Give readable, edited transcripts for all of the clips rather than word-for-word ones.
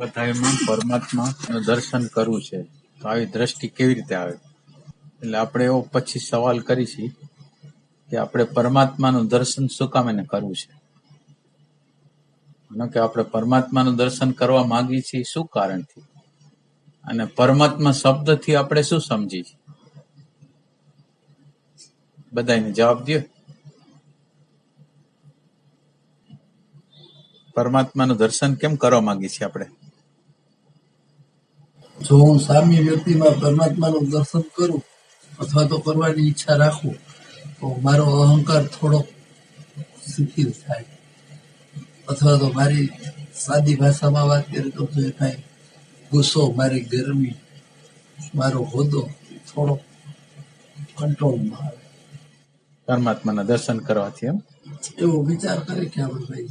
બધામાં પરમાત્માનું દર્શન કરવું છે તો આવી દ્રષ્ટિ કેવી રીતે આવે? એટલે આપણે એવો પછી સવાલ કરીશું કે આપણે પરમાત્માનું દર્શન શું કામ એને કરવું છે, કે આપણે પરમાત્માનું દર્શન કરવા માંગીએ છીએ શું કારણથી, અને પરમાત્મા શબ્દથી આપણે શું સમજીએ છીએ? બધાને જવાબ દો. પરમાત્માનું દર્શન કેમ કરવા માંગીએ છીએ આપણે? જો હું સામ્ય વ્યક્તિમાં પરમાત્માનું દર્શન કરું અથવા તો કરવાની ઈચ્છા રાખું તો મારો અહંકાર થોડોક શિથિલ થાય, અથવા તો મારી સાદી ભાષામાં વાત કરીએ તો જે કાંઈ ગુસ્સો, મારી ગરમી, મારો હોદ્દો થોડો કંટ્રોલમાં આવે. પરમાત્માના દર્શન કરવાથી એવો વિચાર કરે કે આપણે ભાઈ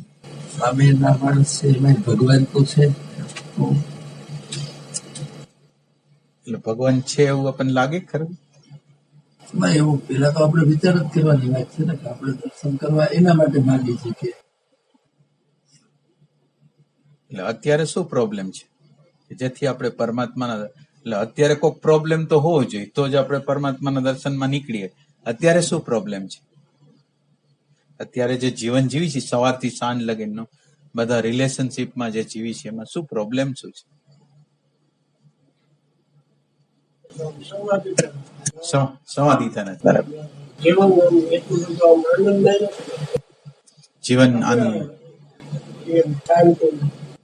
સામેના માણસ છે એમાં ભગવાન તો છે, તો એટલે ભગવાન છે એવું આપણને લાગે ખરું? ના, એવું પેલા તો આપણે વિચાર જ કરવાની વાત છે ને કે આપણે દર્શન કરવા એના માટે માંગીએ છીએ કે એટલે અત્યારે શું પ્રોબ્લેમ છે જેથી આપણે પરમાત્માના, એટલે અત્યારે કોઈ પ્રોબ્લેમ તો હોવો જોઈએ તો જ આપણે પરમાત્માના દર્શનમાં નીકળીએ. અત્યારે શું પ્રોબ્લેમ છે? અત્યારે જે જીવન જીવી છે સવારથી સાંજ લગીનનો, બધા રિલેશનશીપમાં જે જીવી છે એમાં શું પ્રોબ્લેમ શું છે? સમાધિતા નથી. બરાબર. જીવન આનંદ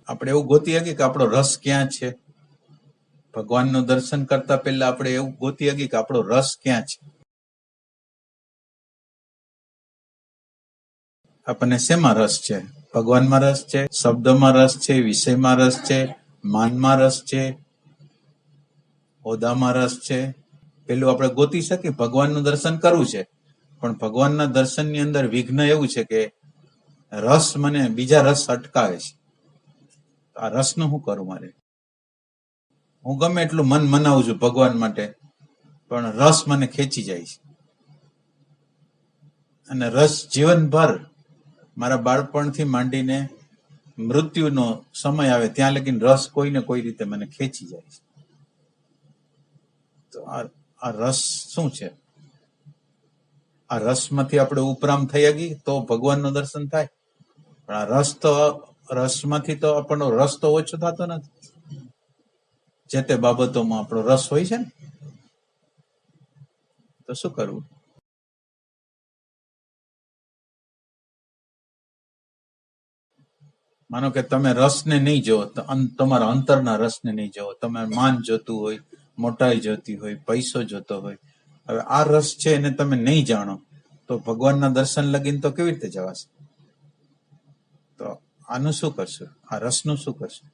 આપણે એવું ગોતી શકીએ કે આપણો રસ ક્યાં છે? ભગવાનનું દર્શન કરતા પહેલા આપણે એવું ગોતી શકીએ કે આપણો રસ ક્યાં છે? આપણને શેમાં રસ છે? ભગવાનમાં રસ છે, શબ્દમાં રસ છે, વિષયમાં રસ છે, માનમાં રસ છે, હોદામાં રસ છે. પેલું આપણે ગોતી શકીએ ભગવાનનું દર્શન કરવું છે, પણ ભગવાનના દર્શનની અંદર વિઘ્ન એવું છે કે રસ મને બીજા રસ અટકાવે છે. આ રસનું શું કરું? મારે હું ગમે એટલું મન મનાવું છું ભગવાન માટે, પણ રસ મને ખેંચી જાય છે. અને રસ જીવનભર, મારા બાળપણથી માંડીને મૃત્યુનો સમય આવે ત્યાં લગીને રસ કોઈને કોઈ રીતે મને ખેંચી જાય છે. તો આ રસ શું છે? આ રસમાંથી આપણે ઉપરામ થઈ ગઈ તો ભગવાનનું દર્શન થાય, પણ આ રસમાંથી તો આપણો રસ તો ઓછો થતો નથી. જે તે બાબતોમાં આપણો રસ હોય છે ને, તો શું કરવું? માનો કે તમે રસને નહીં જોવો, તમારા અંતરના રસને નહીં જોવો, તમે માન જોતું હોય, મોટાઈ જોતી હોય, પૈસો જોતો હોય, હવે આ રસ છે એને તમે નહીં જાણો તો ભગવાનના દર્શન લગીને તો કેવી રીતે જવાશે? તો આનું શું કરશું? આ રસનું શું કરશું?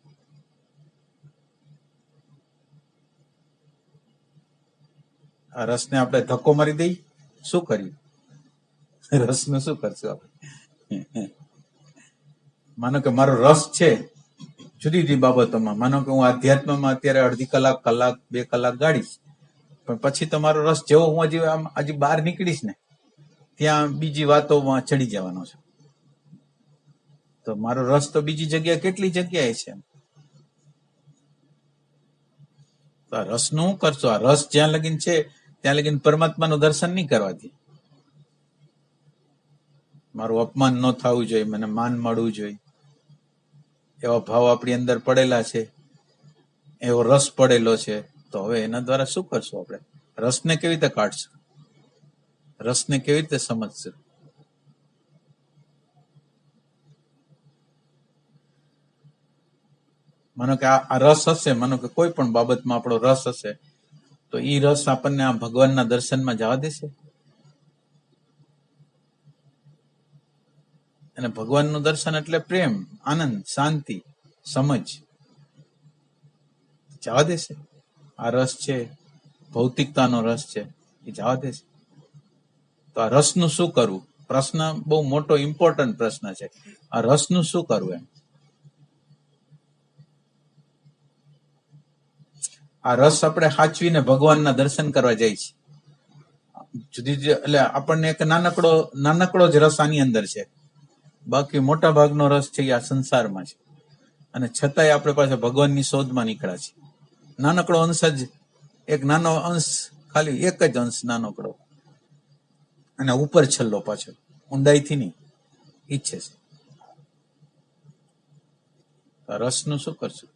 આ રસને આપણે ધક્કો મારી દઈ શું કર્યું? રસનું શું કરશું આપણે? માનો કે મારો રસ છે જુદી જુદી બાબતોમાં, માનો કે હું આધ્યાત્મમાં અત્યારે અડધી કલાક, 2 કલાક ગાડીશ, પણ પછી તમારો રસ જેવો હું હજી બહાર નીકળીશ ને ત્યાં બીજી વાતોમાં ચડી જવાનો છે. તો મારો રસ તો બીજી જગ્યાએ કેટલી જગ્યાએ છે. તો આ રસનું શું કરશો? આ રસ જ્યાં લગીન છે ત્યાં લગીન પરમાત્માનું દર્શન નહીં કરવાથી. મારું અપમાન ન થવું જોઈએ, મને માન મળવું જોઈએ, એવા ભાવ આપણી અંદર પડેલા છે, એવો રસ પડેલો છે. તો હવે એના દ્વારા શું કરશું? આપણે રસને કેવી રીતે કાઢશું? રસને કેવી રીતે સમજશું? માનો કે આ રસ હશે, માનો કે કોઈ પણ બાબતમાં આપણો રસ હશે, તો એ રસ આપણને આ ભગવાનના દર્શનમાં જવા દેશે? અને ભગવાનનું દર્શન એટલે પ્રેમ, આનંદ, શાંતિ, સમજ. જવા દેશે? આ રસ છે, ભૌતિકતાનો રસ છે, એ જવા દેશે? તો આ રસનું શું કરવું? પ્રશ્ન બહુ મોટો ઇમ્પોર્ટન્ટ પ્રશ્ન છે. આ રસનું શું કરવું? એમ આ રસ આપણે સાચવીને ભગવાનના દર્શન કરવા જાય છે. જુદી જુદી, એટલે આપણને એક નાનકડો જ રસ આની અંદર છે, બાકી મોટા ભાગનો રસ છે એ આ સંસારમાં છે. અને છતાંય આપણે પાસે ભગવાનની શોધમાં નીકળ્યા છીએ. નાનકડો અંશ જ, એક નાનો અંશ, ખાલી એક જ અંશ નાનકડો, અને ઉપર છેલ્લો પાછો, ઊંડાઈથી નહીં, ઈચ્છે છે. રસનું શું કરશું?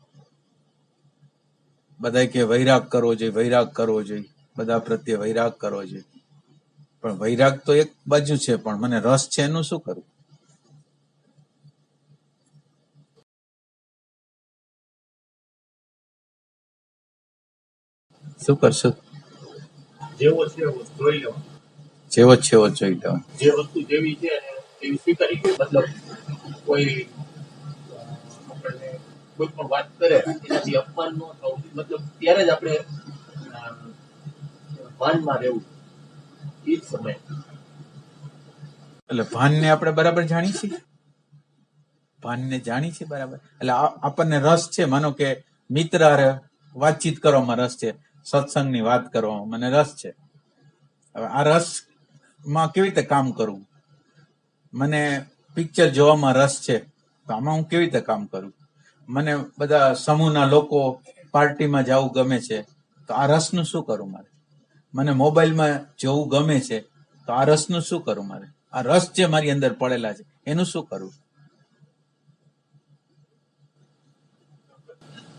બધા કે વૈરાગ કરવો જોઈએ, વૈરાગ કરવો જોઈએ, બધા પ્રત્યે વૈરાગ કરવો જોઈએ, પણ વૈરાગ તો એક બાજુ છે, પણ મને રસ છે એનું શું કરવું? શું કરશું? જેવો છે એવો જોઈ લો, જેવો છે એવો જોઈ લો. જે વસ્તુ જેવી છે એવી સ્વીકારી લો. મતલબ કોઈ આપણને કોઈ પણ વાત કરે એનાથી અપમાન ન થવું, મતલબ ત્યારે જ આપણે ભાનમાં રહેવું એ જ સમય. એટલે ભાનને આપણે બરાબર જાણી છીએ, ભાનને જાણી છે બરાબર. એટલે આપણને રસ છે, માનો કે મિત્ર હારે વાતચીત કરવામાં રસ છે, સત્સંગની વાત કરવામાં મને રસ છે. હવે આ રસમાં કેવી રીતે કામ કરવું? મને પિક્ચર જોવામાં રસ છે, તો આમાં હું કેવી રીતે કામ કરું? મને બધા સમૂહના લોકો પાર્ટીમાં જવું ગમે છે, તો આ રસનું શું કરું મારે? મને મોબાઈલમાં જોવું ગમે છે, તો આ રસનું શું કરું મારે? આ રસ જે મારી અંદર પડેલા છે એનું શું કરવું?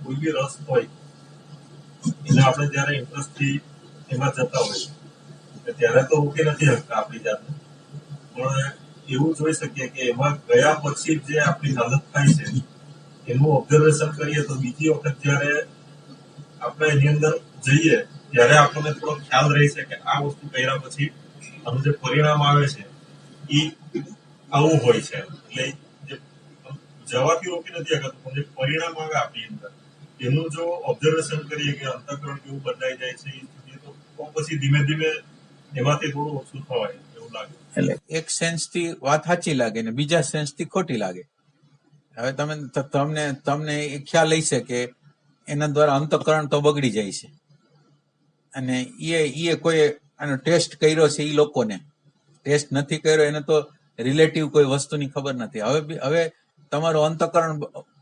કોઈ બી રસ હોય એટલે આપણે જયારે ઇન્ટરેસ્ટથી એમાં જતા હોય ત્યારે તો રોકી નથી શકતા આપણી જાતને, પણ એવું જોઈ શકીએ કે એમાં ગયા પછી જે આપણી હાલત થાય છે એનું ઓબ્ઝર્વેશન કરીએ તો બીજી વખત જયારે આપણે એની અંદર જઈએ ત્યારે આપણને થોડો ખ્યાલ રહી છે કે આ વસ્તુ કર્યા પછી આનું જે પરિણામ આવે છે એ આવું હોય છે. એટલે જે જવાથી રોકી નથી શકાતું, પણ જે પરિણામ આવે આપણી અંદર એનું જો ઓબ્ઝર્વેશન કરીએ કે અંતઃકરણ કેવું બદલાઈ જાય છે એ સ્થિતિ, તો પછી ધીમે ધીમે એમાંથી થોડું ઓછું થવાય એવું લાગે. એટલે એક સેન્સથી વાત સાચી લાગે ને બીજા સેન્સથી ખોટી લાગે. હવે તમને એ ખ્યાલ હશે કે એના દ્વારા અંતઃકરણ તો બગડી જાય છે, અને એ કોઈ આનો ટેસ્ટ કર્યો છે, એ લોકોને ટેસ્ટ નથી કર્યો એને તો રિલેટિવ કોઈ વસ્તુની ખબર નથી. હવે તમારું અંતઃકરણ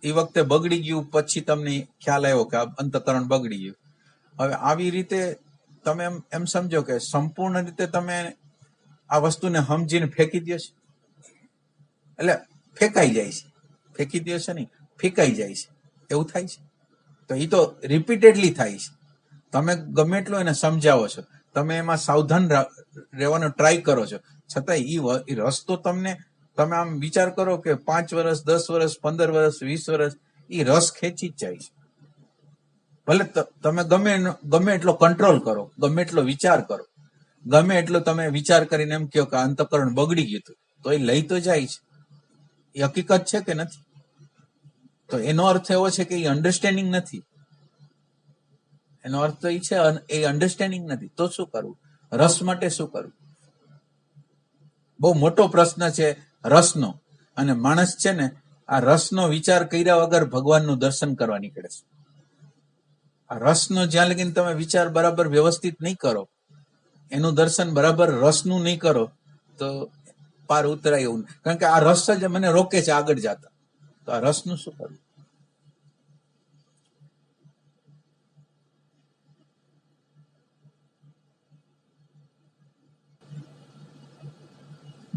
એ વખતે બગડી ગયું, પછી તમને ખ્યાલ આવ્યો કે આ અંતઃકરણ બગડી ગયું. હવે આવી રીતે તમે એમ સમજો કે સંપૂર્ણ રીતે તમે આ વસ્તુને સમજીને ફેંકી દો છો, એટલે ફેંકાઈ જાય છે. ફેંકી દો છો નહીં, ફેંકાઈ જાય છે, એવું થાય છે. તો એ તો રિપીટેડલી થાય છે. તમે ગમે એટલું એને સમજાવો છો, તમે એમાં સાવધાન રહેવાનો ટ્રાય કરો છો, છતાં એ રસ્તો તમે આમ વિચાર કરો કે 5 વર્ષ, 10 વર્ષ, 15 વર્ષ, 20 વર્ષ, એ રસ ખેંચી જ જાય છે. ભલે તમે ગમે એટલો કંટ્રોલ કરો, ગમે એટલો વિચાર કરો, ગમે એટલો તમે વિચાર કરીને એમ કહો કે અંતઃકરણ બગડી ગયું હતું, તો એ લઈ તો જાય છે. એ હકીકત છે કે નથી? તો એનો અર્થ એવો છે કે એ અન્ડરસ્ટેન્ડિંગ નથી. એનો અર્થ તો એ છે એ અન્ડરસ્ટેન્ડિંગ નથી. તો શું કરવું? રસ માટે શું કરવું? બહુ મોટો પ્રશ્ન છે રસનો. અને માણસ છે ને આ રસનો વિચાર કર્યા વગર ભગવાનનું દર્શન કરવા નીકળે છે. આ રસનો જ્યાં લગીને તમે વિચાર બરાબર વ્યવસ્થિત નહીં કરો, એનું દર્શન બરાબર રસનું નહીં કરો, તો પાર ઉતરાય એવું. કારણ કે આ રસ જ મને રોકે છે આગળ જતા. તો આ રસનું શું કરવું?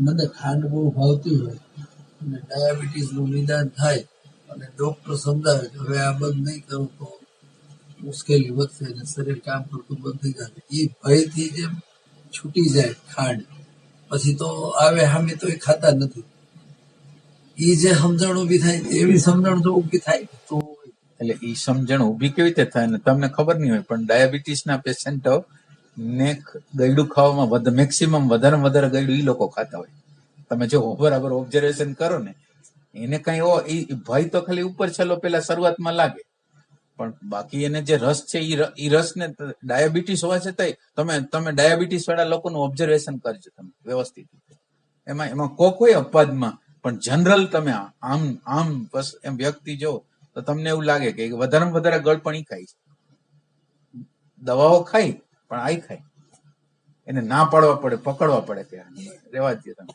મને ખાંડ બહુ ભાવતી હોય અને ડાયાબિટીસનું નિદાન થાય અને ડોક્ટર સમજાવે કે હવે આ બંધ નહીં કરું તો મુશ્કેલી વધશે અને શરીર કામ કરતું બંધ થઈ જશે, એ ભયથી જેમ છૂટી જાય ખાંડ, પછી તો આવે સામે તો એ ખાતા નથી. એ જે સમજણ ઊભી થાય એવી સમજણ જો ઊભી થાય તો એટલે એ સમજણ ઊભી કેવી રીતે થાય ને તમને ખબર નહીં હોય, પણ ડાયાબિટીસના પેશન્ટો ને ગળ્યું ખાવામાં મેક્સિમમ વધારે ગળ્યું એ લોકો ખાતા હોય. તમે જો બરાબર ઓબ્ઝર્વેશન કરો ને, એને કઈ એ ભય તો ખાલી ઉપર છેલ્લો પેલા શરૂઆતમાં લાગે, પણ બાકી એને જે રસ છે એ રસને ડાયાબિટીસ હોવા છતાંય તમે ડાયાબિટીસ વાળા લોકોનું ઓબ્ઝર્વેશન કરજો તમે વ્યવસ્થિત. એમાં કોઈ અપવાદમાં, પણ જનરલ તમે આમ બસ એમ વ્યક્તિ જો તો તમને એવું લાગે કે વધારે ગળપણ ઈ ખાય છે. દવાઓ ખાય પણ આઈ ખાય. એને ના પાડવા પડે, પકડવા પડે કે રેવા દે તમે.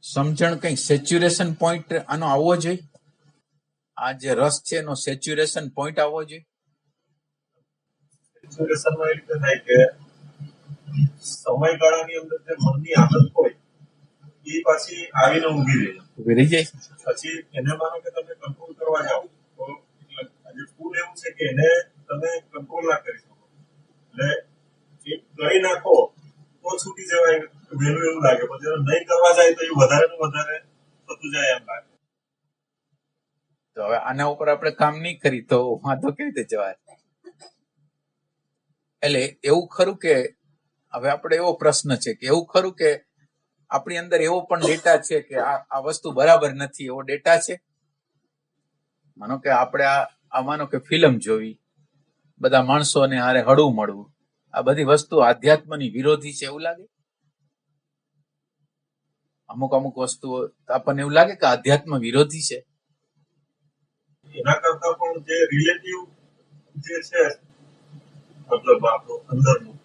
સમજણ કઈ સેચ્યુરેશન પોઈન્ટ આનો આવવો જોઈએ. આ જે રસ છે એનો સેચ્યુરેશન પોઈન્ટ આવવો જોઈએ. સિચ્યુએશનમાં એ રીતે થાય કે સમયગાળાની અંદર જે મનની આદત હોય એ પાછી આવીને ઊભી રહે. ઉભી રહી જાય. પછી એને માનો કે તમે કંટ્રોલ કરવા જાઓ તો આજે ફૂલ એવું છે કે એને તમે કંટ્રોલ ના કરી શકો. એટલે એ કરી નાખો તો છૂટી જવાય વહેલું એવું લાગે, પણ જ્યારે નહીં કરવા જાય તો એ વધારે ને વધારે થતું જાય એમ લાગે. તો હવે આના ઉપર આપણે કામ નહીં કરી તો વાંધો કેવી રીતે જવાય. એટલે એવું ખરું કે હવે આપણે એવો પ્રશ્ન છે કે એવું ખરું કે આપણી અંદર એવો પણ ડેટા છે કે આ વસ્તુ બરાબર નથી એવો ડેટા છે. માનો કે આપણે આ માનો કે ફિલ્મ જોવી, બધા માણસોને હારે હળવું મળવું, આ બધી વસ્તુ આધ્યાત્મની વિરોધી છે એવું લાગે. અમુક અમુક વસ્તુઓ આપણને એવું લાગે કે આધ્યાત્મ વિરોધી છે. એના કરતા પણ જે રિલેટિવ જે છે મતલબ આપણો અંદરનું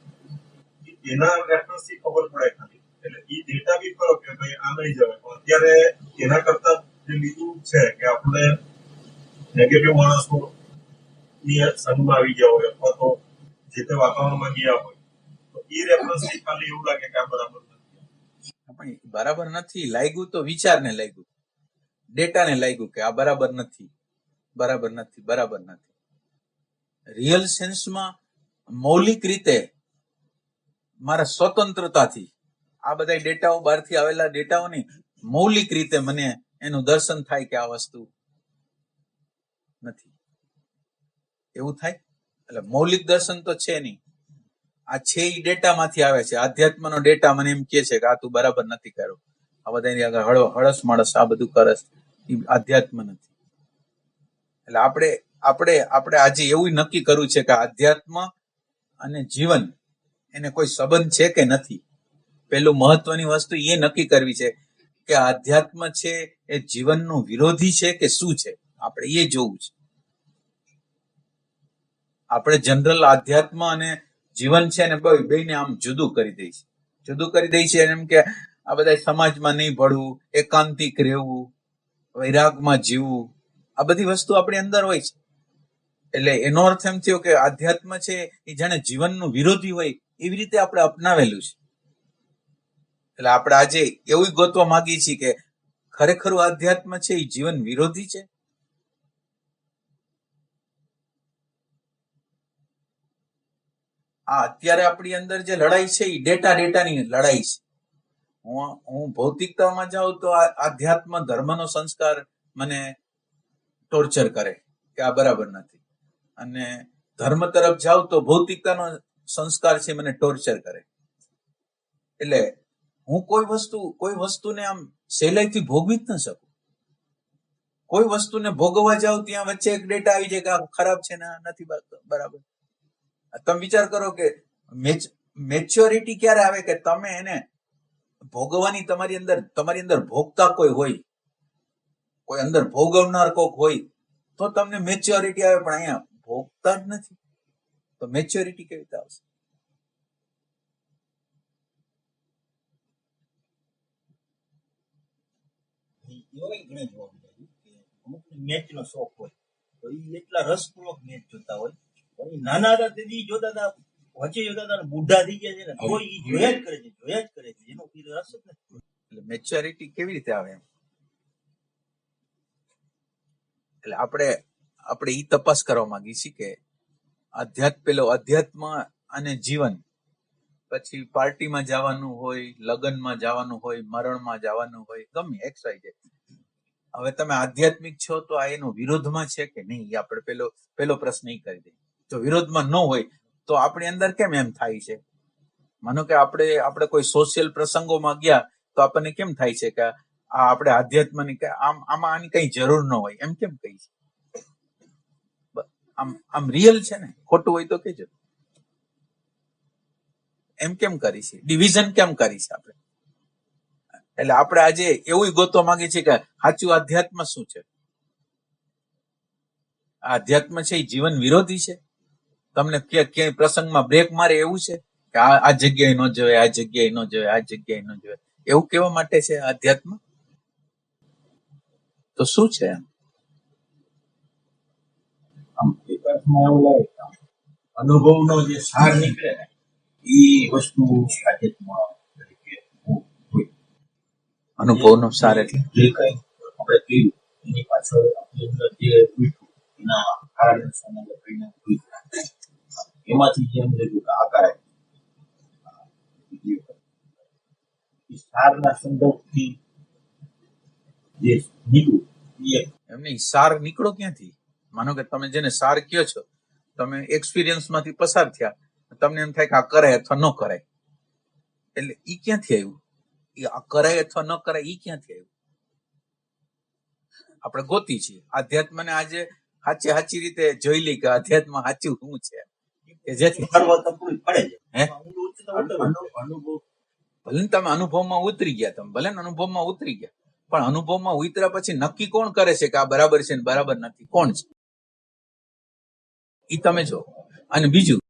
એના રેફરન્સથી ખબર પડે ખાલી. એટલે એ ડેટા બી ખરો કે ભાઈ આ નહીં જવાય, પણ અત્યારે એના કરતા જે બીજું છે કે આપણે નેગેટિવ માણસો ની સંગમાં આવી ગયા હોય અથવા તો જે તે વાતાવરણમાં ગયા હોય તો એ રેફરન્સથી ખાલી એવું લાગે કે આ બરાબર નથી. પણ બરાબર નથી લાગ્યું તો વિચારને લાગ્યું, ડેટાને લાગ્યું કે આ બરાબર નથી, બરાબર નથી, બરાબર નથી. રિયલ સેન્સમાં મૌલિક રીતે મારા સ્વતંત્રતાથી આ બધા ડેટાઓ બહારથી આવેલા ડેટાઓની મૌલિક રીતે મને એનું દર્શન થાય કે આ વસ્તુ નથી એવું થાય. એટલે મૌલિક દર્શન તો છે નહીં. આ છે એ ડેટામાંથી આવે છે. આધ્યાત્મનો ડેટા મને એમ કે છે કે આ તું બરાબર નથી કર્યો, આ બધાની આગળ હળસ માળસ આ બધું કરસ, એ આધ્યાત્મ નથી. એટલે આપણે આજે એવું નક્કી કરવું છે કે આધ્યાત્મ અને જીવન એને કોઈ સંબંધ છે કે નથી. પેલું મહત્વની વસ્તુ એ નક્કી કરવી છે કે આધ્યાત્મ છે એ જીવનનું વિરોધી છે કે શું છે, આપણે એ જોવું છે. આપણે જનરલ આધ્યાત્મ અને જીવન છે ને બેયને આમ જુદું કરી દઈ છે. એમ કે આ બધા સમાજમાં નહીં ભળવું, એકાંતિક રહેવું, વૈરાગમાં જીવવું, આ બધી વસ્તુ આપણી અંદર હોય છે. એટલે એનો અર્થ એમ થયો કે આધ્યાત્મ છે એ જાણે જીવનનું વિરોધી હોય એવી રીતે આપણે અપનાવેલું છે. એટલે આપણે આજે એવું ગોતવા માંગીએ છીએ કે ખરેખર આધ્યાત્મ છે એ જીવન વિરોધી છે. અત્યારે આપણી અંદર જે લડાઈ છે એ ડેટાની લડાઈ છે. હું ભૌતિકતામાં જાઉં તો આધ્યાત્મ ધર્મનો સંસ્કાર મને ટોર્ચર કરે કે આ બરાબર નથી, અને ધર્મ તરફ જાઉં તો ભૌતિકતાનો સંસ્કાર છે મને ટોર્ચર કરે. એટલે હું કોઈ વસ્તુને આમ સહેલાઈથી ભોગવી જ ન શકું. કોઈ વસ્તુને ભોગવવા જાઉં ત્યાં વચ્ચે એક ડેટા આવી જાય કે આ ખરાબ છે ને નથી બરાબર. તમે વિચાર કરો કે મેચ્યોરિટી ક્યારે આવે કે તમે એને ભોગવવાની તમારી અંદર ભોગતા કોઈ અંદર ભોગવનાર કોઈક હોય તો તમને મેચ્યોરિટી આવે, પણ અહીંયા ભોગતા જ નથી તો મેચ્યોરિટી કેવી રીતે આવશે? મેચ નો શોખ હોય તો એ એટલા રસપૂર્વક મેચ જોતા હોય, પણ નાના હતા તેથી જોતા હતા, વચ્ચે જોતા હતા, બુઢા થઈ ગયા છે ને તો એ જોયા જ કરે છે એનો રસ જ નથી. એટલે મેચ્યોરિટી કેવી રીતે આવે એમ? એટલે આપણે ઈ તપાસ કરવા માંગીએ છીએ કે અધ્યાત્મ અને જીવન, પછી પાર્ટીમાં જવાનું હોય, લગ્નમાં જવાનું હોય, મરણમાં જવાનું હોય, ગમે XYZ. હવે તમે આધ્યાત્મિક છો તો આ એનો વિરોધમાં છે કે નહીં, એ આપણે પેલો પ્રશ્ન એ કરી દઈએ. જો વિરોધમાં ન હોય તો આપણી અંદર કેમ એમ થાય છે? માનો કે આપણે કોઈ સોશિયલ પ્રસંગોમાં ગયા તો આપણને કેમ થાય છે કે આ આપણે આધ્યાત્મની આમાં આની કઈ જરૂર ન હોય એમ કેમ કહી છે? આમ રિયલ છે ને, ખોટું હોય તો કેજો. એમ કેમ કરી છે? ડિવિઝન કેમ કરી છે આપણે? એટલે આપણે આજે એવું ગોતવા માંગીએ છીએ કે સાચું આધ્યાત્મ શું છે? આધ્યાત્મ છે એ જીવન વિરોધી છે? તમને ક્યાંય પ્રસંગમાં બ્રેક મારે એવું છે કે આ જગ્યાએ ન જવાય, આ જગ્યાએ ન જવાય, આ જગ્યાએ ન જવાય, એવું કેવા માટે છે આધ્યાત્મ? તો શું છે એમ? આમ એક અર્થમાં એવું લાગે કે આમ અનુભવનો જે સાર નીકળે ને એ વસ્તુ આધ્યાત્મમાં તરીકે હોય. અનુભવનો સાર એટલે જે કંઈ આપણે કર્યું એની પાછળ આપણી અંદર જે ઉઠ્યું એના કારણે સંબંધ પરિણામ ઉઠ્યું. એમાંથી જેમ લીધું કે આકાર એ સારના સંદર્ભથી જે નીકળ્યું એ એમને સાર નીકળો ક્યાંથી? માનો કે તમે જેને સાર કયો છો, તમે એક્સપિરિયન્સ માંથી પસાર થયા, તમને એમ થાય કે આ કરાય અથવા ન કરાય, એટલે ઈ ક્યાંથી આવ્યું? ઈ આ કરાય અથવા ન કરાય ઈ ક્યાંથી આવ્યું? આપણે ગોતી છીએ આધ્યાત્મને. આજે સાચી રીતે જોઈ લઈ કે અધ્યાત્મ સાચું શું છે, કે જેથી કરવા તો પૂરી પડે છે. હે ઊંડું ઉતરતા ઉતરતા અનુભવ ભલે ને તમે અનુભવમાં ઉતરી ગયા, તમે ભલે ને અનુભવમાં ઉતરી ગયા, પણ અનુભવમાં ઉતર્યા પછી નક્કી કોણ કરે છે કે આ બરાબર છે ને બરાબર નથી? કોણ છે? ઈ તમે જો. અને બીજું,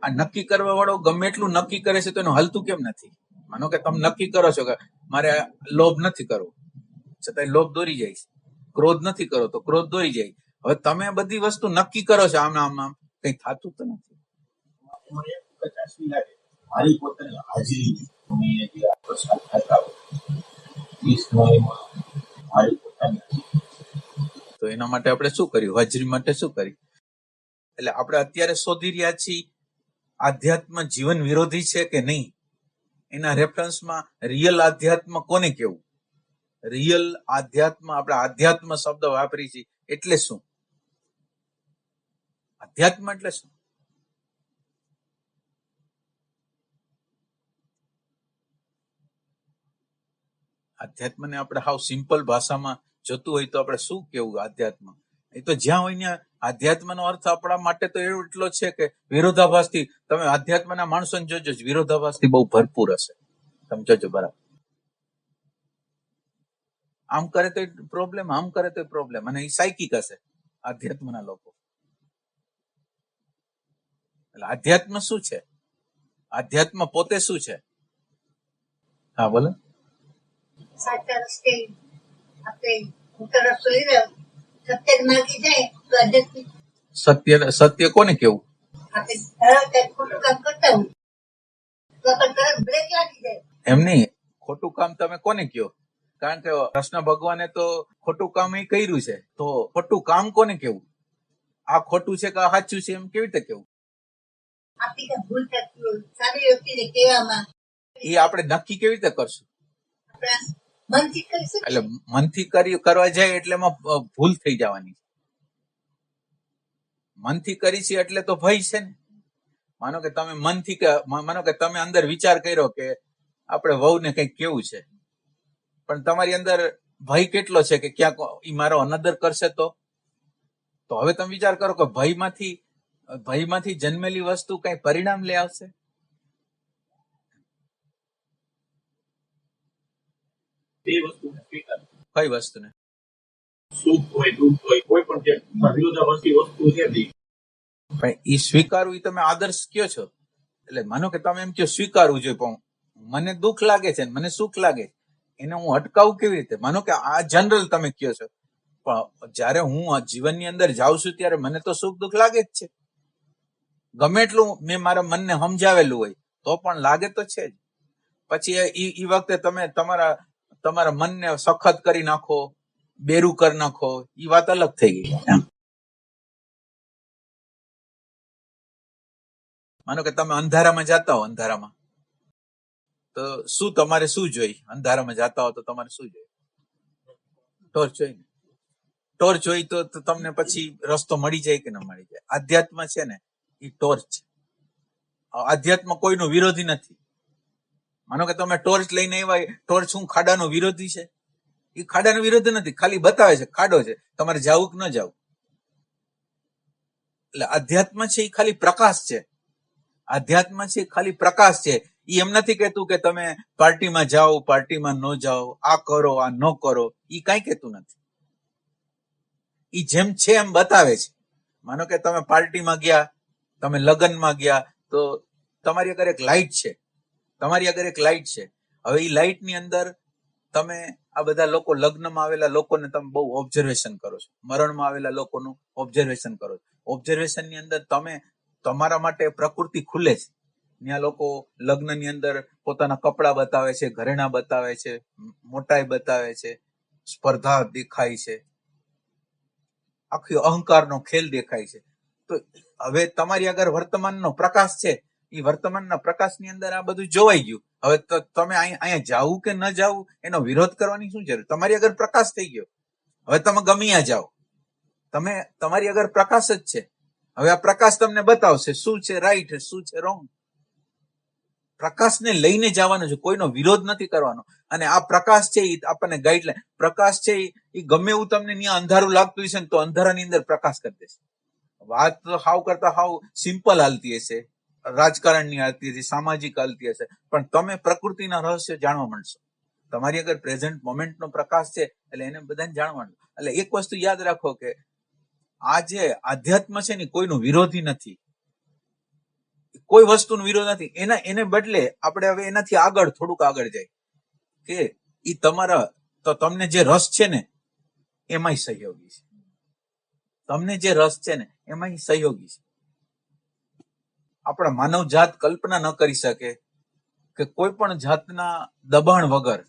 આ નક્કી કરવા વાળો ગમે એટલું નક્કી કરે છે તો એનું હલતું કેમ નથી? માનો કે તમે નક્કી કરો છો કે મારે લોભ નથી કરવો, છતાં લોભ દોરી જાય છે. ક્રોધ નથી કરવો તો ક્રોધ દોરી જાય. હવે તમે બધી વસ્તુ નક્કી કરો છો આમ આમ આમ, કઈ થતું તો નથી. મને એમ કચાશી લાગે. મારી પોતાની હાજરી અમે જે આ પ્રસાદ થતા હોય એ સમયમાં મારી પોતાની હાજરી. તો એના માટે આપણે શું કર્યું? હાજરી માટે શું કર્યું? એટલે આપણે અત્યારે શોધી રહ્યા છીએ આધ્યાત્મ જીવન વિરોધી છે કે નહીં. એના રેફરન્સમાં રિયલ આધ્યાત્મ કોને કેવું? રિયલ આધ્યાત્મ, આપણે આધ્યાત્મ શબ્દ વાપરી છીએ એટલે શું? અધ્યાત્મ એટલે શું? આધ્યાત્મને આપણે હાવ સિમ્પલ ભાષામાં જોતું હોય તો આપણે શું કેવું આધ્યાત્મ? એ તો જ્યાં હોય ત્યાં આધ્યાત્મનો અર્થ આપણા માટે તો એટલો છે કે વિરોધાભાસથી, તમે આધ્યાત્મના માણસોને જોજો, વિરોધાભાસથી બહુ ભરપૂર હશે. તમે જોજો બરાબર. આમ કરે તો પ્રોબ્લેમ, આમ કરે તો પ્રોબ્લેમ, અને એ સાયકિક હશે આધ્યાત્મના લોકો. એટલે આધ્યાત્મ શું છે? આધ્યાત્મ પોતે શું છે? હા બોલો. સાચા રસ્તે આપણે ખોટા રસ્તો લઈ સત્ય માર્ગે જાય તો આધ્યાત્મિક. સત્ય કોને કેવું? આપણે ધારો કે ખોટું કામ કરતા હોય તો આપણે તરત બ્રેક લાગી જાય. એમ નહીં, ખોટું કામ તમે કોને કયો? કારણ કે કૃષ્ણ ભગવાને તો ખોટું કામ એ કર્યું છે, તો ખોટું કામ કોને કેવું? આ ખોટું છે કે આ સાચું છે એમ કેવી રીતે કેવું? આપણી કાંઈ ભૂલ થતી હોય સારી વ્યક્તિને કહેવામાં એ આપણે નક્કી કેવી રીતે કરશું? આપણા મનથી કરી શકીએ. એટલે મનથી કરવા જાય એટલે એમાં ભૂલ થઈ જવાની. મનથી કરી છે એટલે તો ભય છે ને. માનો કે તમે મનથી, માનો કે તમે અંદર વિચાર કર્યો કે આપણે વહુને કંઈક કેવું છે, પણ તમારી અંદર ભય કેટલો છે કે ક્યાંક ઈ મારો અનદર કરશે તો હવે તમે વિચાર કરો કે ભયમાંથી જન્મેલી વસ્તુ કઈ પરિણામ લઈ આવશે? બે વસ્તુને સ્વીકાર. કઈ વસ્તુને? સુખ હોય દુઃખ હોય કોઈ પણ જે વિરોધાભાસી વસ્તુ છે તે પણ એ સ્વીકારવું, એ તમે આદર્શ કયો છો. એટલે માનો કે તમે એમ કહો સ્વીકારવું જોઈએ, પણ મને દુઃખ લાગે છે મને સુખ લાગે, એને હું અટકાવું કેવી રીતે? માનો કે આ જનરલ તમે કયો છો, પણ જયારે હું જીવનની અંદર જાઉં છું ત્યારે મને તો સુખ દુઃખ લાગે જ છે. ગમે એટલું મેં મારા મનને સમજાવેલું હોય તો પણ લાગે તો છે જ. પછી એ વખતે તમે તમારા મનને સખત કરી નાખો, બેરું કરી નાખો, એ વાત અલગ થઈ ગઈ. માનો કે તમે અંધારામાં જતા હો, અંધારામાં તો તમારે શું જોઈ? અંધારામાં જતા હો તો તમારે શું જોઈ? ટોર્ચ જોઈ ને. ટોર્ચ જોઈ તો તમને પછી રસ્તો મળી જાય કે ન મળી જાય. આધ્યાત્મ છે ને એ ટોર્ચ છે. આધ્યાત્મ કોઈનો વિરોધી નથી. માનો કે તમે ટોર્ચ લઈને આવ્યા, ટોર્ચ શું ખાડાનો વિરોધી છે? એ ખાડાનો વિરોધી નથી, ખાલી બતાવે છે ખાડો છે, તમારે જવું કે ન જવું. એટલે અધ્યાત્મ છે એ ખાલી પ્રકાશ છે. અધ્યાત્મ છે ખાલી પ્રકાશ છે. એ એમ નથી કહેતું કે તમે પાર્ટીમાં જાઓ, પાર્ટીમાં ન જાઓ, આ કરો આ ન કરો, એ કઈ કહેતું નથી. એ જેમ છે એમ બતાવે છે. માનો કે તમે પાર્ટીમાં ગયા, તમે લગ્નમાં ગયા, તો તમારી આગળ એક લાઈટ છે, તમારી આગળ એક લાઈટ છે. હવે એ લાઈટની અંદર તમે આ બધા લોકો લગ્નમાં આવેલા લોકોને તમે બહુ ઓબ્ઝર્વેશન કરો છો, મરણમાં આવેલા લોકોનું ઓબ્ઝર્વેશન કરો છો. ઓબ્ઝર્વેશન ની અંદર તમે તમારા માટે પ્રકૃતિ ખુલે છે. ત્યાં લોકો લગ્નની અંદર પોતાના કપડા બતાવે છે, ઘરેણા બતાવે છે, મોટાઈ બતાવે છે, સ્પર્ધા દેખાય છે, આખી અહંકારનો ખેલ દેખાય છે. તો હવે તમારી આગળ વર્તમાનનો પ્રકાશ છે, એ વર્તમાનના પ્રકાશની અંદર આ બધું જોવાઈ ગયું. હવે તો તમે અહીંયા જાવું કે ન જાવું એનો વિરોધ કરવાની શું જરૂર? તમારી આગળ પ્રકાશ થઈ ગયો. હવે તમે ગમ્યા જાઓ, તમે તમારી આગળ પ્રકાશ જ છે. હવે આ પ્રકાશ તમને બતાવશે શું છે રાઈટ, શું છે રોંગ. પ્રકાશને લઈને જવાનો છે, કોઈનો વિરોધ નથી કરવાનો. અને આ પ્રકાશ છે એ આપણને ગાઈડલાઈન, પ્રકાશ છે એ ગમે એવું તમને ત્યાં અંધારું લાગતું હશે ને તો અંધારાની અંદર પ્રકાશ કરી દેશે. વાત તો હાવ કરતા હાવ સિમ્પલ હાલતી હશે, રાજકારણની હાલતી હશે, સામાજિક હાલતી હશે, પણ તમે પ્રકૃતિના રહસ્ય જાણવા માંડશો. તમારી આગળ પ્રેઝન્ટ મોમેન્ટનો પ્રકાશ છે એટલે એને બધાને જાણવાનું. એટલે એક વસ્તુ યાદ રાખો કે આ જે આધ્યાત્મ છે ને કોઈનો વિરોધી નથી, કોઈ વસ્તુનો વિરોધ નથી. એને બદલે આપણે હવે એનાથી આગળ થોડુંક આગળ જાય કે ઈ તમારા તો તમને જે રસ છે ને એમાંય સહયોગી છે. તમને જે રસ છે ને એમાંય સહયોગી છે. આપણા માનવ જાત કલ્પના ન કરી શકે કે કોઈ પણ જાતના દબાણ વગર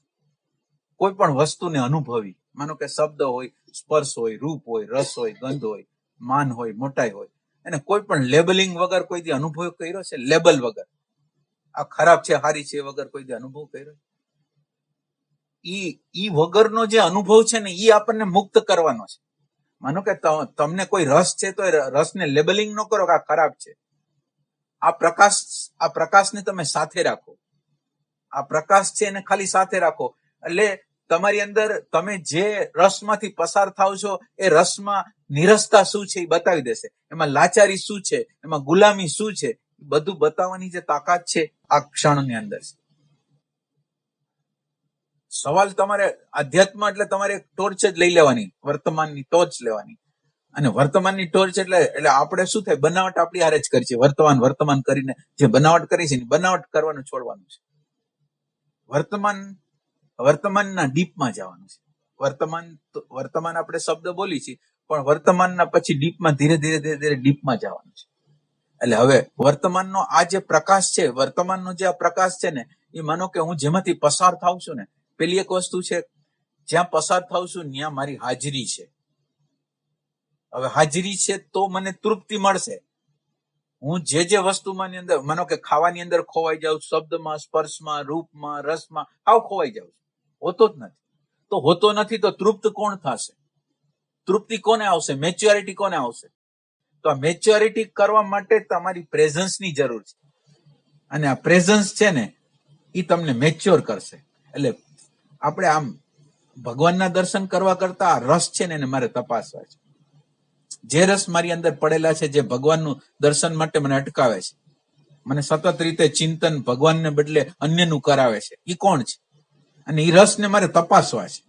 કોઈ પણ વસ્તુને અનુભવી. માનો કે શબ્દ હોય, સ્પર્શ હોય, રૂપ હોય, રસ હોય, ગંધ હોય, માન હોય, મોટાઈ હોય, એને કોઈ પણ લેબલિંગ વગર કોઈ દી અનુભવ કર્યો છે? લેબલ વગર, આ ખરાબ છે સારી છે વગર કોઈ દી અનુભવ કર્યો? ઈ વગરનો જે અનુભવ છે ને ઈ આપણને મુક્ત કરવાનો છે. માનો કે તમને કોઈ રસ છે તો એ રસને લેબલિંગ ન કરો કે આ ખરાબ છે. આ પ્રકાશને તમે સાથે રાખો. આ પ્રકાશ છે એને ખાલી સાથે રાખો એટલે તમારી અંદર તમે જે રસમાંથી પસાર થાવ છો એ રસમાં નિરસતા શું છે એ બતાવી દેશે. એમાં લાચારી શું છે, એમાં ગુલામી શું છે, બધું બતાવવાની જે તાકાત છે આ ક્ષણની અંદર છે. સવાલ તમારે આધ્યાત્મ એટલે તમારે એક ટોર્ચ જ લઈ લેવાની, વર્તમાનની ટોર્ચ લેવાની. અને વર્તમાનની ટોર્ચ એટલે આપણે શું થાય, બનાવટ આપણી હારે જ કરી છે. વર્તમાન કરીને જે બનાવટ કરી છે બનાવટ કરવાનું છોડવાનું છે. વર્તમાનના ડીપમાં જવાનું છે. વર્તમાન આપણે શબ્દ બોલી છીએ પણ વર્તમાનના પછી ડીપમાં ધીરે ધીરે ડીપમાં જવાનું છે. એટલે હવે વર્તમાનનો આ જે પ્રકાશ છે, વર્તમાનનો જે આ પ્રકાશ છે ને એ માનો કે હું જેમાંથી પસાર થાઉં છું ને, પેલી એક વસ્તુ છે જ્યાં પસાર થાઉં છું ત્યાં મારી હાજરી છે. હવે હાજરી છે તો મને તૃપ્તિ મળશે. હું જે વસ્તુમાં અંદર માનો કે ખાવાની અંદર ખોવાઈ જાઉં, શબ્દમાં, સ્પર્શમાં, રૂપમાં, રસમાં આવ ખોવાઈ જાઉં, હોતો જ નથી. તો હોતો નથી તો તૃપ્ત કોણ થશે? તૃપ્તિ કોને આવશે? મેચ્યોરિટી કોને આવશે? તો આ મેચ્યોરિટી કરવા માટે તમારી પ્રેઝન્સની જરૂર છે. અને આ પ્રેઝન્સ છે ને એ તમને મેચ્યોર કરશે. એટલે આપણે આમ ભગવાનના દર્શન કરવા કરતા આ રસ છે ને એને મારે તપાસવા છે. જે રસ મારી અંદર પડેલા છે, જે ભગવાનનું દર્શન માટે મને અટકાવે છે, મને સતત રીતે ચિંતન ભગવાનને બદલે અન્યનું કરાવે છે, એ કોણ છે? અને એ રસને મારે તપાસવા છે.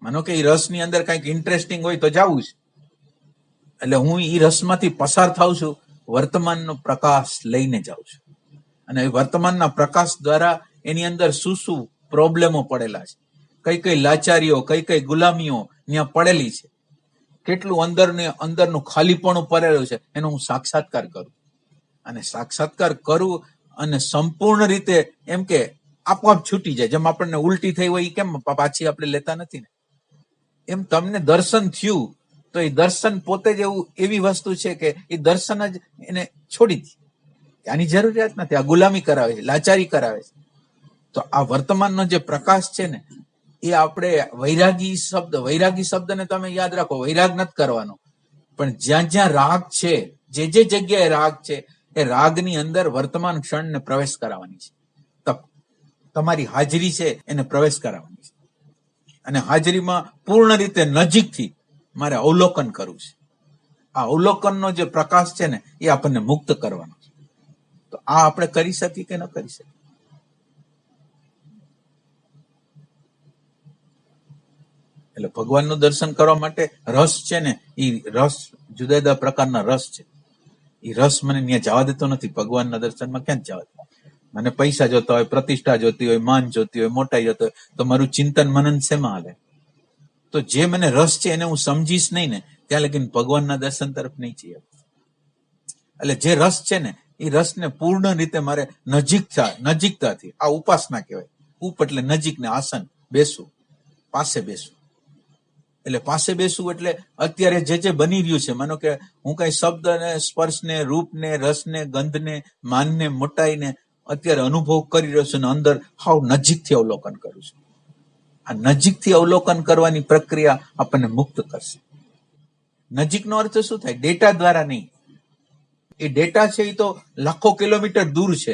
માનો કે એ રસની અંદર કંઈક ઇન્ટરેસ્ટિંગ હોય તો જવું છે. એટલે હું એ રસમાંથી પસાર થાઉં છું, વર્તમાનનો પ્રકાશ લઈને જાઉં છું. અને વર્તમાનના પ્રકાશ દ્વારા એની અંદર શું શું પ્રોબ્લેમો પડેલા છે, કઈ લાચારીઓ, કઈ ગુલામીઓ ત્યાં પડેલી છે, કેટલું અંદરનું ખાલીપણું પડેલું છે, એનો હું સાક્ષાત્કાર કરું. અને સાક્ષાત્કાર કરું અને સંપૂર્ણ રીતે એમ કે આપોઆપ છૂટી જાય. જેમ આપણને ઉલટી થઈ હોય એ કેમ પાછી આપણે લેતા નથી ને, એમ તમને દર્શન થયું તો એ દર્શન પોતે જ એવી વસ્તુ છે કે એ દર્શન જ એને છોડી દી. આની જરૂરિયાત નથી. આ ગુલામી કરાવે છે, લાચારી કરાવે છે. તો આ વર્તમાનનો જે પ્રકાશ છે ને એ આપણે વૈરાગી શબ્દને તમે યાદ રાખો. વૈરાગ નથી કરવાનો, પણ જ્યાં જ્યાં રાગ છે, જે જગ્યાએ રાગ છે એ રાગની અંદર વર્તમાન ક્ષણને પ્રવેશ કરાવવાની છે. તમારી હાજરી છે એને પ્રવેશ કરાવવાની છે. અને હાજરીમાં પૂર્ણ રીતે નજીકથી મારે અવલોકન કરવું છે. આ અવલોકનનો જે પ્રકાશ છે ને એ આપણને મુક્ત કરવાનો છે. તો આ આપણે કરી શકીએ કે ન કરી શકીએ? એટલે ભગવાનનું દર્શન કરવા માટે રસ છે ને એ રસ જુદા જુદા પ્રકારના રસ છે. એ રસ મને ત્યાં જવા દેતો નથી. ભગવાનના દર્શનમાં ક્યાં જવા દે? મને પૈસા જોતા હોય, પ્રતિષ્ઠા જોતી હોય, માન જોતી હોય, મોટાઈ જોતી હોય, તો મારું ચિંતન મનન શેમાં હાલે? તો જે મને રસ છે એને હું સમજીશ નહીં ને ત્યાં લગીને ભગવાનના દર્શન તરફ નહીં જઈએ. એટલે જે રસ છે ને એ રસને પૂર્ણ રીતે મારે નજીકતાથી, આ ઉપાસના કહેવાય. ઉપ એટલે નજીક ને આસન, બેસવું, પાસે બેસવું. એટલે પાસે બેસવું એટલે અત્યારે જે બની રહ્યું છે, માનો કે હું કઈ શબ્દ ને સ્પર્શ ને રૂપ ને રસ ને ગંધ ને માન ને મોટાઈ ને અત્યારે અનુભવ કરી રહ્યો છું ને અંદર હાવ નજીકથી અવલોકન કરું છું. આ નજીકથી અવલોકન કરવાની પ્રક્રિયા આપણને મુક્ત કરશે. નજીકનો અર્થ શું થાય? ડેટા દ્વારા નહીં. એ ડેટા છે એ તો લાખો કિલોમીટર દૂર છે,